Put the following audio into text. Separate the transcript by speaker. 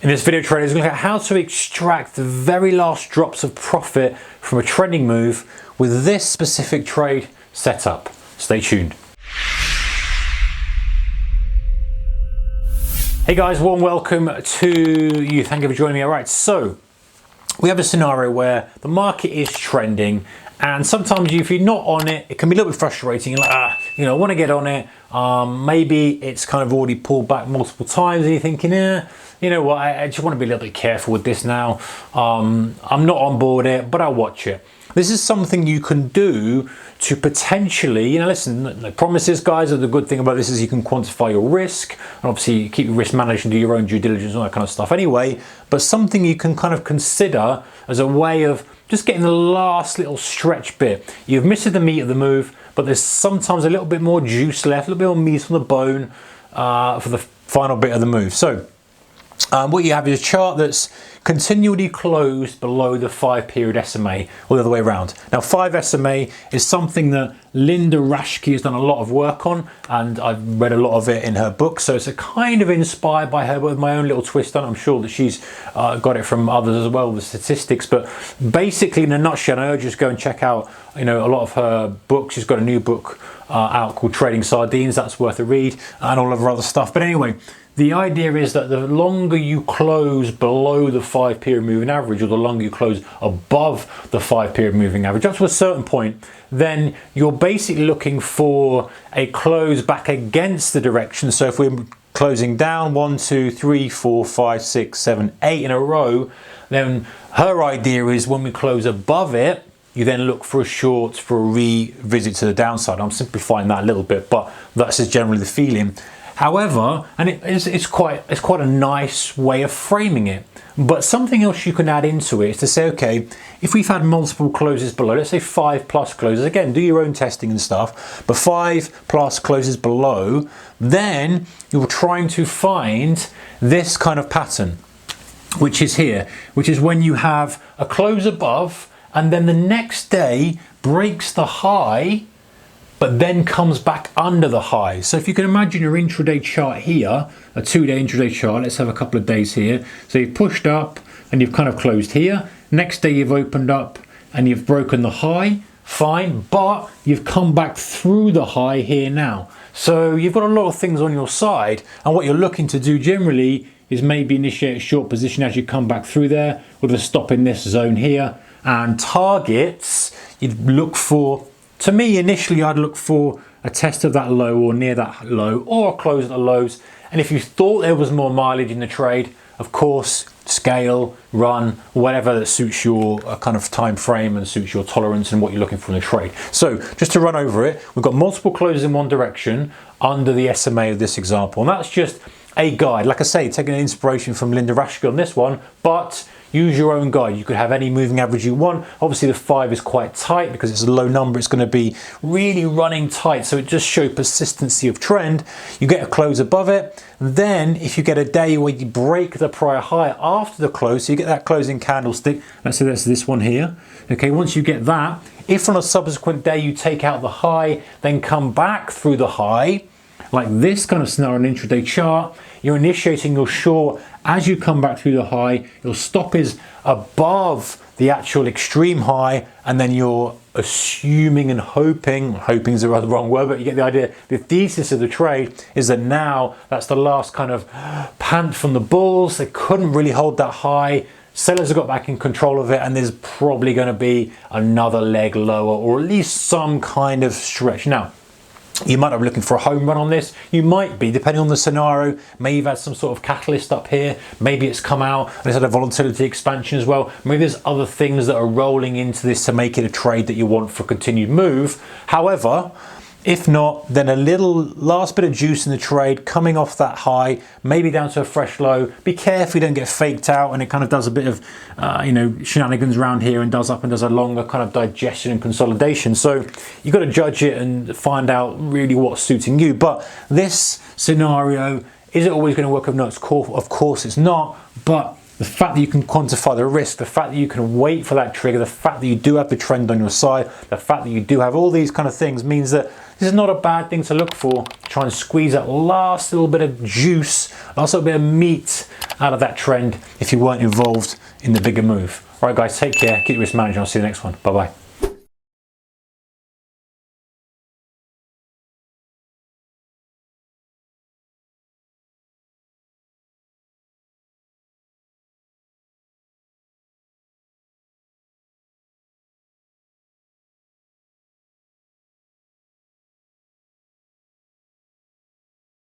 Speaker 1: In this video, traders, we're going to look at how to extract the very last drops of profit from a trending move with this specific trade setup. Stay tuned. Hey guys, warm welcome to you. Thank you for joining me. All right, so we have a scenario where the market is trending, and sometimes if you're not on it, it can be a little bit frustrating. You're like, I want to get on it. Maybe it's kind of already pulled back multiple times, and you're thinking, you know what, I just want to be a little bit careful with this now. I'm not on board it, but I'll watch it. This is something you can do to potentially, listen, no promises, guys. The good thing about this is you can quantify your risk, and obviously keep your risk managed and do your own due diligence and all that kind of stuff anyway, but something you can kind of consider as a way of just getting the last little stretch bit. You've missed the meat of the move, but there's sometimes a little bit more juice left, a little bit more meat on the bone for the final bit of the move. So what you have is a chart that's continually closed below the 5-period SMA, or the other way around. Now, 5 SMA is something that Linda Raschke has done a lot of work on, and I've read a lot of it in her book, so it's a kind of inspired by her, but with my own little twist on it. I'm sure that she's got it from others as well, the statistics, but basically in a nutshell, I urge you to go and check out a lot of her books. She's got a new book out called Trading Sardines. That's worth a read, and all of her other stuff. But anyway, the idea is that the longer you close below the 5-period moving average, or the longer you close above the 5-period moving average, up to a certain point, then you're basically looking for a close back against the direction. So if we're closing down 1, 2, 3, 4, 5, 6, 7, 8 in a row, then her idea is when we close above it, you then look for a short for a revisit to the downside. I'm simplifying that a little bit, but that's just generally the feeling. However, and it's quite a nice way of framing it, but something else you can add into it is to say, okay, if we've had multiple closes below, let's say 5+ closes, again, do your own testing and stuff, but 5+ closes below, then you're trying to find this kind of pattern, which is here, which is when you have a close above, and then the next day breaks the high, but then comes back under the high. So if you can imagine your intraday chart here, a 2-day intraday chart, let's have a couple of days here. So you've pushed up and you've kind of closed here. Next day you've opened up and you've broken the high, fine, but you've come back through the high here now. So you've got a lot of things on your side, and what you're looking to do generally is maybe initiate a short position as you come back through there, with a stop in this zone here. And targets, you'd look for, to me, initially, I'd look for a test of that low or near that low, or a close at the lows. And if you thought there was more mileage in the trade, of course, scale, run, whatever that suits your kind of time frame and suits your tolerance and what you're looking for in the trade. So just to run over it, we've got multiple closes in one direction under the SMA of this example. And that's just a guide. Like I say, taking inspiration from Linda Raschke on this one, but use your own guide. You could have any moving average you want. Obviously the 5 is quite tight because it's a low number. It's going to be really running tight. So it just shows persistency of trend. You get a close above it. Then if you get a day where you break the prior high after the close, so you get that closing candlestick. Let's say that's this one here. Okay, once you get that, if on a subsequent day you take out the high, then come back through the high, like this kind of scenario on an intraday chart, you're initiating your short as you come back through the high. Your stop is above the actual extreme high, and then you're assuming and hoping is the wrong word, but you get the idea. The thesis of the trade is that now that's the last kind of pant from the bulls. They couldn't really hold that high. Sellers have got back in control of it, and there's probably going to be another leg lower, or at least some kind of stretch. Now, you might not be looking for a home run on this. You might be, depending on the scenario. Maybe you've had some sort of catalyst up here. Maybe it's come out and it's had a volatility expansion as well. Maybe there's other things that are rolling into this to make it a trade that you want for continued move. However, if not, then a little last bit of juice in the trade coming off that high, maybe down to a fresh low. Be careful you don't get faked out and it kind of does a bit of shenanigans around here and does up and does a longer kind of digestion and consolidation. So you've got to judge it and find out really what's suiting you. But this scenario, is it always going to work? Of course it's not, but the fact that you can quantify the risk, the fact that you can wait for that trigger, the fact that you do have the trend on your side, the fact that you do have all these kind of things means that this is not a bad thing to look for. Try and squeeze that last little bit of juice, last little bit of meat out of that trend if you weren't involved in the bigger move. All right, guys, take care, keep your risk management. I'll see you in the next one. Bye-bye.